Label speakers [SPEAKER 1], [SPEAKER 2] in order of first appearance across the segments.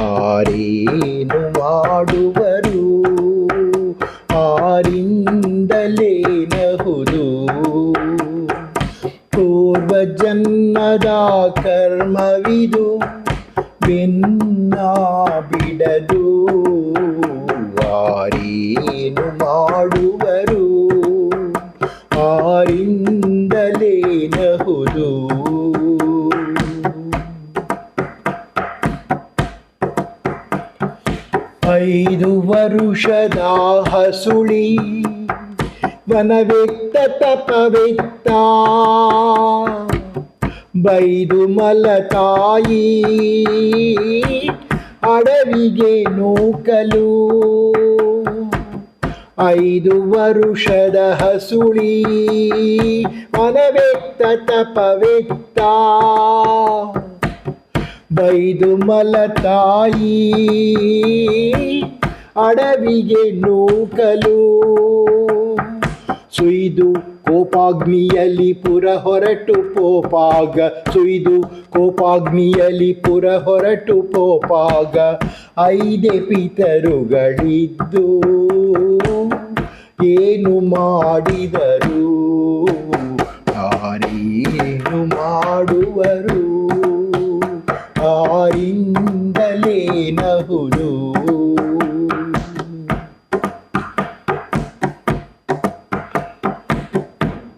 [SPEAKER 1] ಆರೇನು ಮಾಡುವರು ಆರಿಂದಲೇನಹುದು ಪೂರ್ವ ಜನ್ಮದ ಕರ್ಮವಿದು ಬೆನ್ನ ಬಿಡದು ಆರೇನು ಮಾಡುವರು ಆರಿಂದಲೇನಹುದು 5 ವರುಷದ ಹಸುಳಿ ವನವೆತ್ತ ತಪವೆತ್ತ ಬೈದು ಮಲತಾಯಿ ಅಡವಿಗೆ ನೂಕಲು 5 ವರುಷದ ಹಸುಳಿ ವನವೆತ್ತ ತಪವೆತ್ತ ಬೈದು ಮಲತಾಯಿ ಅಡವಿಗೆ ನೂಕಲು ಸುಯ್ದು ಕೋಪಾಗ್ನಿಯಲ್ಲಿ ಪುರ ಹೊರಟು ಪೋಪಾಗ ಸುಯ್ದು ಕೋಪಾಗ್ನಿಯಲ್ಲಿ ಪುರ ಹೊರಟು ಪೋಪಾಗ 5 ಪಿತರುಗಳಿದ್ದು ಏನು ಮಾಡಿದರು ಯಾರೇನು ಮಾಡುವರು ಆರಿಂದಲೇನಹುದು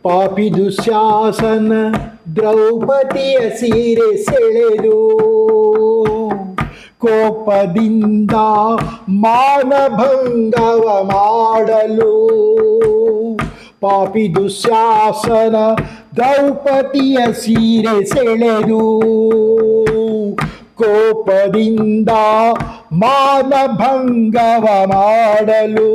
[SPEAKER 1] ಪಾಪಿ ದುಶ್ಯಾಸನ ದ್ರೌಪದಿಯ ಸೀರೆ ಸೆಳೆದು ಕೋಪದಿಂದ ಮಾನಭಂಗವ ಮಾಡಲು ಪಾಪಿ ದುಶ್ಯಾಸನ ದ್ರೌಪದಿಯ ಸೀರೆ ಸೆಳೆದು ಕೋಪದಿಂದ ಮಾನಭಂಗವ ಮಾಡಲು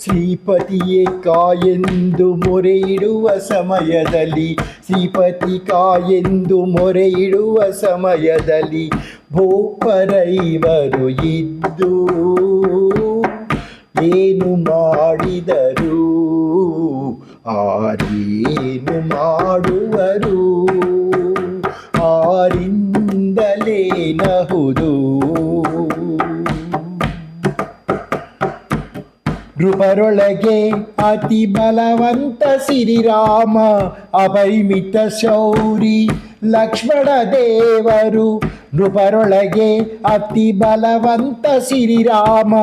[SPEAKER 1] ಶ್ರೀಪತಿಯೇ ಕಾಯೆಂದು ಮೊರೆಯಿಡುವ ಸಮಯದಲ್ಲಿ ಶ್ರೀಪತಿ ಕಾಯೆಂದು ಮೊರೆಯಿಡುವ ಸಮಯದಲ್ಲಿ ಭೂಪರೈವರು ಇದ್ದು ಏನು ಮಾಡಿದರು ಆರೇನು ಮಾಡುವರು ಆರಿಂದಲೇನಹುದು ನೃಪರೊಳಗೆ ಅತಿ ಬಲವಂತ ಸಿರಿರಾಮ ಅಪರಿಮಿತ ಶೌರಿ ಲಕ್ಷ್ಮಣ ದೇವರು ನೃಪರೊಳಗೆ ಅತಿ ಬಲವಂತ ಸಿರಿರಾಮ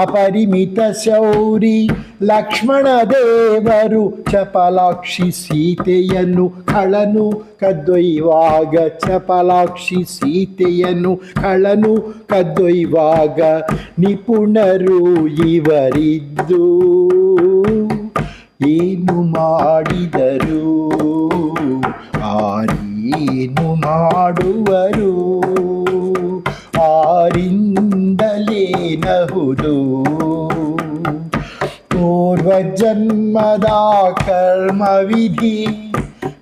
[SPEAKER 1] ಅಪರಿಮಿತ ಶೌರಿ ಲಕ್ಷ್ಮಣ ದೇವರು ಚಪಲಾಕ್ಷಿ ಸೀತೆಯನ್ನು ಕಳನು ಕದ್ದೊಯ್ಯುವಾಗ ಚಪಲಾಕ್ಷಿ ಸೀತೆಯನ್ನು ಕಳನು ಕದ್ದೊಯ್ಯುವಾಗ ನಿಪುಣರು ಇವರಿದ್ದು ಏನು ಮಾಡಿದರು ಆರೇನು ಮಾಡುವರು ಆರಿಂದಲೇನಹುದು ಪೂರ್ವ ಜನ್ಮದ ಕರ್ಮವಿಧಿ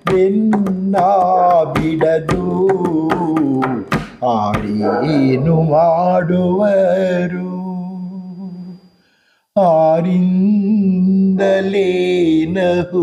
[SPEAKER 1] ಬೆನ್ನ ಬಿಡದು ಆರೇನು ಮಾಡುವರು ಆರಿಂದಲೇನಹುದು